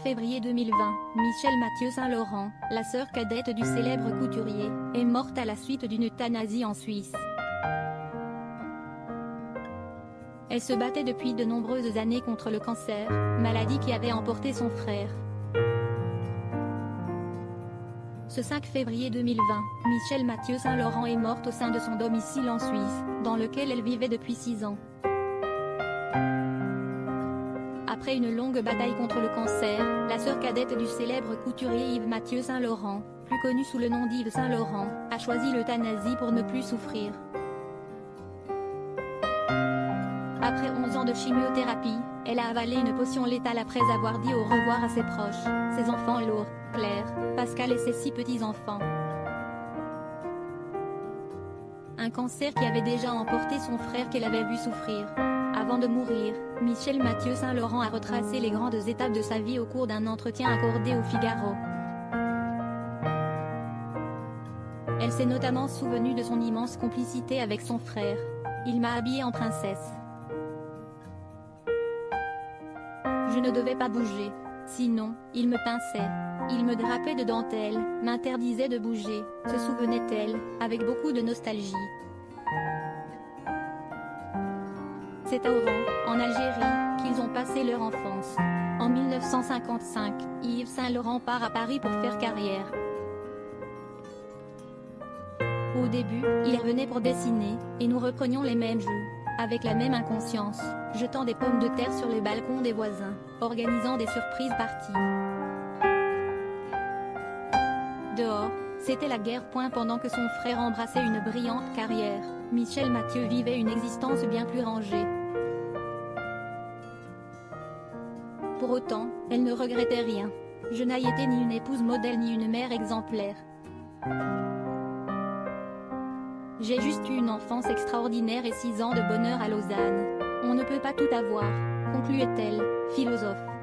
février 2020, Michel Mathieu Saint-Laurent, la sœur cadette du célèbre couturier, est morte à la suite d'une euthanasie en Suisse. Elle se battait depuis de nombreuses années contre le cancer, maladie qui avait emporté son frère. Ce 5 février 2020, Michel Mathieu Saint-Laurent est morte au sein de son domicile en Suisse, dans lequel elle vivait depuis 6 ans. Après une longue bataille contre le cancer, la sœur cadette du célèbre couturier Yves Mathieu Saint-Laurent, plus connu sous le nom d'Yves Saint-Laurent, a choisi l'euthanasie pour ne plus souffrir. Après 11 ans de chimiothérapie, elle a avalé une potion létale après avoir dit au revoir à ses proches, ses enfants Laure, Claire, Pascal et ses 6 petits-enfants. Un cancer qui avait déjà emporté son frère qu'elle avait vu souffrir. Avant de mourir, Michel Mathieu Saint-Laurent a retracé les grandes étapes de sa vie au cours d'un entretien accordé au Figaro. Elle s'est notamment souvenue de son immense complicité avec son frère. Il m'a habillée en princesse. Je ne devais pas bouger. Sinon, il me pinçait. Il me drapait de dentelles, m'interdisait de bouger, se souvenait-elle, avec beaucoup de nostalgie. C'est à Oran, en Algérie, qu'ils ont passé leur enfance. En 1955, Yves Saint-Laurent part à Paris pour faire carrière. Au début, il revenait pour dessiner, et nous reprenions les mêmes jeux, avec la même inconscience, jetant des pommes de terre sur les balcons des voisins, organisant des surprises parties. Dehors, c'était la guerre. Pendant que son frère embrassait une brillante carrière, Michel Mathieu vivait une existence bien plus rangée. Pour autant, elle ne regrettait rien. Je n'ai été ni une épouse modèle ni une mère exemplaire. J'ai juste eu une enfance extraordinaire et 6 ans de bonheur à Lausanne. On ne peut pas tout avoir, concluait-elle, philosophe.